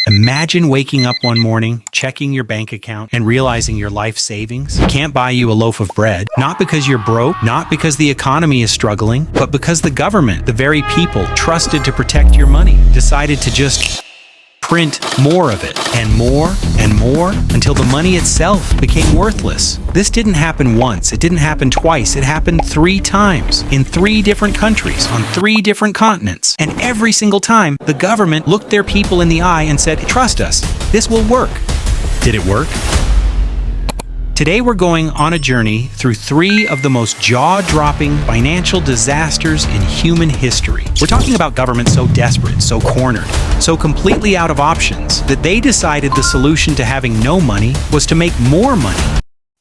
Imagine waking up one morning, checking your bank account, and realizing your life savings can't buy you a loaf of bread, not because you're broke, not because the economy is struggling, but because the government, the very people trusted to protect your money, decided to just print more of it, and more, until the money itself became worthless. This didn't happen once, it didn't happen twice, it happened 3 times, in 3 different countries, on 3 different continents. And every single time, the government looked their people in the eye and said, "Trust us, this will work." Did it work? Today we're going on a journey through 3 of the most jaw-dropping financial disasters in human history. We're talking about governments so desperate, so cornered, so completely out of options that they decided the solution to having no money was to make more money.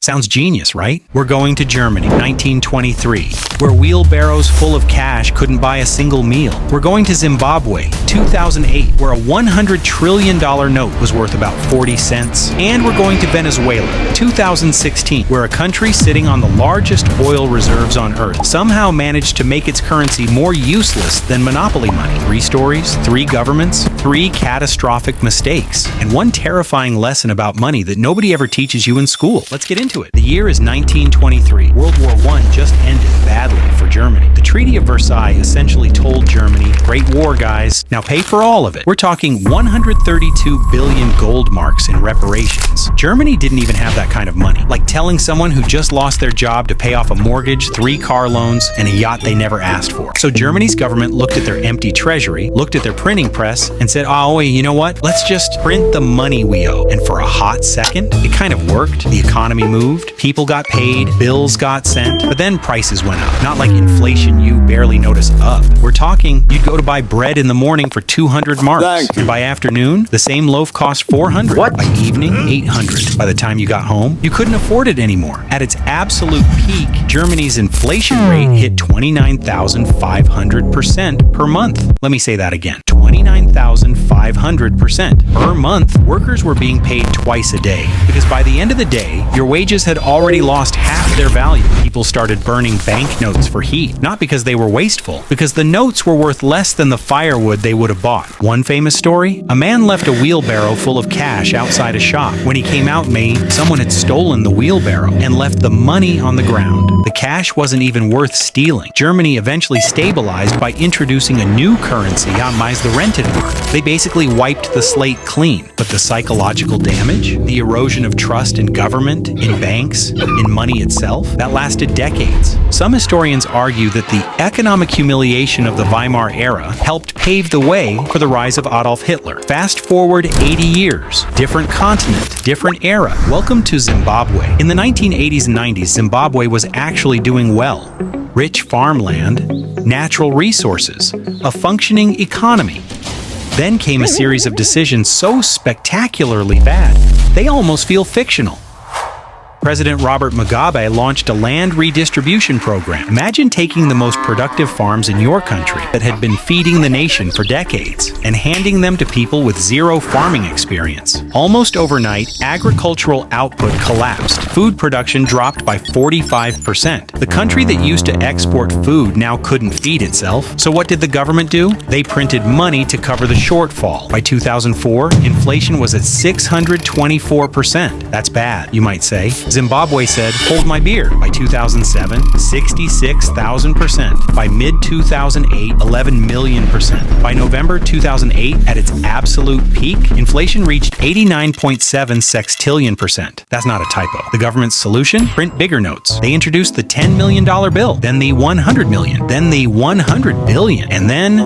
Sounds genius, right? We're going to Germany, 1923, where wheelbarrows full of cash couldn't buy a single meal. We're going to Zimbabwe, 2008, where a $100 trillion note was worth about 40 cents. And we're going to Venezuela, 2016, where a country sitting on the largest oil reserves on Earth somehow managed to make its currency more useless than monopoly money. 3 stories, 3 governments, 3 catastrophic mistakes, and 1 terrifying lesson about money that nobody ever teaches you in school. Let's get into it. The year is 1923. World War I just ended badly for Germany. The Treaty of Versailles essentially told Germany, "Great war, guys. Now pay for all of it." We're talking 132 billion gold marks in reparations. Germany didn't even have that kind of money. Like telling someone who just lost their job to pay off a mortgage, 3 car loans, and a yacht they never asked for. So Germany's government looked at their empty treasury, looked at their printing press, and said, "Oh, wait, you know what? Let's just print the money we owe." And for a hot second, it kind of worked. The economy moved, people got paid, bills got sent, but then prices went up. Not like inflation you barely notice up. We're talking you'd go to buy bread in the morning for 200 marks. And by afternoon, the same loaf cost 400. What? By evening, 800. By the time you got home, you couldn't afford it anymore. At its absolute peak, Germany's inflation rate hit 29,500% per month. Let me say that again. 29,500% per month. Workers were being paid twice a day because by the end of the day, your wages had already lost half their value. People started burning banknotes for heat, not because they were wasteful, because the notes were worth less than the firewood they would have bought. One famous story, a man left a wheelbarrow full of cash outside a shop. When he came out, someone had stolen the wheelbarrow and left the money on the ground. The cash wasn't even worth stealing. Germany eventually stabilized by introducing a new currency, the rented mark. They basically wiped the slate clean. But the psychological damage, the erosion of trust in government, in banks, in money itself, that lasted decades. Some historians argue that the economic humiliation of the Weimar era helped pave the way for the rise of Adolf Hitler. Fast forward 80 years, different continent, different era. Welcome to Zimbabwe. In the 1980s and 90s, Zimbabwe was actually doing well. Rich farmland, natural resources, a functioning economy. Then came a series of decisions so spectacularly bad, they almost feel fictional. President Robert Mugabe launched a land redistribution program. Imagine taking the most productive farms in your country that had been feeding the nation for decades and handing them to people with 0 farming experience. Almost overnight, agricultural output collapsed. Food production dropped by 45%. The country that used to export food now couldn't feed itself. So what did the government do? They printed money to cover the shortfall. By 2004, inflation was at 624%. That's bad, you might say. Zimbabwe said, "Hold my beer." By 2007, 66,000%. By mid-2008, 11 million%. By November 2008, at its absolute peak, inflation reached 89.7 sextillion%. That's not a typo. The government's solution? Print bigger notes. They introduced the $10 million bill, then the $100 million, then the $100 billion, and then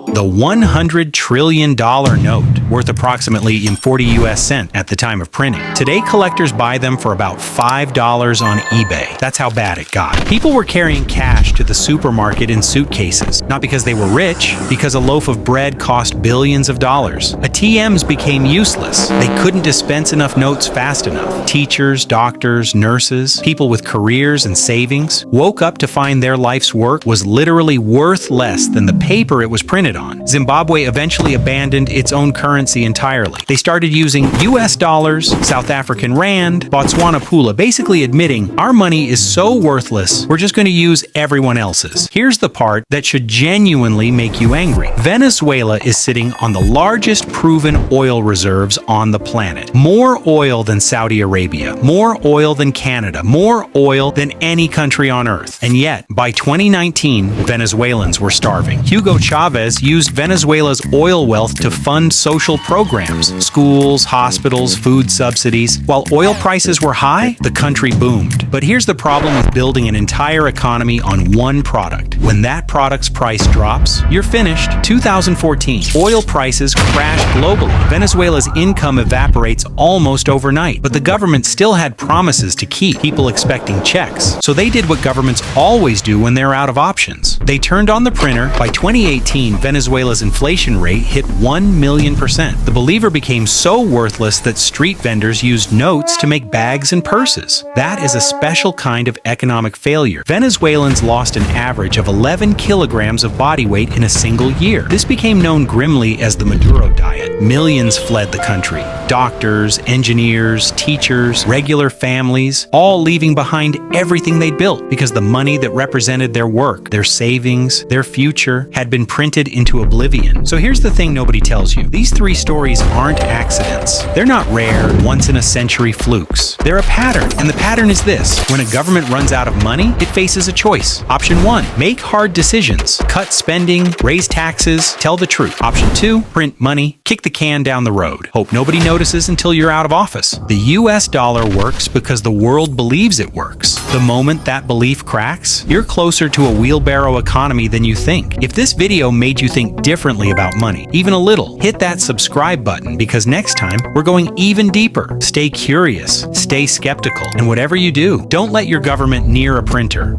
the $100 trillion note, worth approximately 40 US cents at the time of printing. Today, collectors buy them for about $5 on eBay. That's how bad it got. People were carrying cash to the supermarket in suitcases, not because they were rich, because a loaf of bread cost billions of dollars. ATMs became useless. They couldn't dispense enough notes fast enough. Teachers, doctors, nurses, people with careers and savings woke up to find their life's work was literally worth less than the paper it was printed on. Zimbabwe eventually abandoned its own currency currency entirely. They started using US dollars, South African rand, Botswana pula, basically admitting our money is so worthless, we're just going to use everyone else's. Here's the part that should genuinely make you angry. Venezuela is sitting on the largest proven oil reserves on the planet. More oil than Saudi Arabia, more oil than Canada, more oil than any country on earth. And yet, by 2019, Venezuelans were starving. Hugo Chavez used Venezuela's oil wealth to fund social programs, schools, hospitals, food subsidies. While oil prices were high, the country boomed. But here's the problem with building an entire economy on one product. When that product's price drops, you're finished. 2014, oil prices crashed globally. Venezuela's income evaporates almost overnight, but the government still had promises to keep, people expecting checks. So they did what governments always do when they're out of options. They turned on the printer. By 2018, Venezuela's inflation rate hit 1,000,000%. The believer became so worthless that street vendors used notes to make bags and purses. That is a special kind of economic failure. Venezuelans lost an average of 11 kilograms of body weight in a single year. This became known grimly as the Maduro diet. Millions fled the country. Doctors, engineers, teachers, regular families, all leaving behind everything they'd built because the money that represented their work, their savings, their future had been printed into oblivion. So here's the thing nobody tells you. These three stories aren't accidents. They're not rare, once-in-a-century flukes. They're a pattern, and the pattern is this. When a government runs out of money, it faces a choice. Option 1, make hard decisions. Cut spending, raise taxes, tell the truth. Option 2, print money, kick the can down the road. Hope nobody notices until you're out of office. The US dollar works because the world believes it works. The moment that belief cracks, you're closer to a wheelbarrow economy than you think. If this video made you think differently about money, even a little, hit that subscribe button because next time we're going even deeper. Stay curious, stay skeptical, and whatever you do, don't let your government near a printer.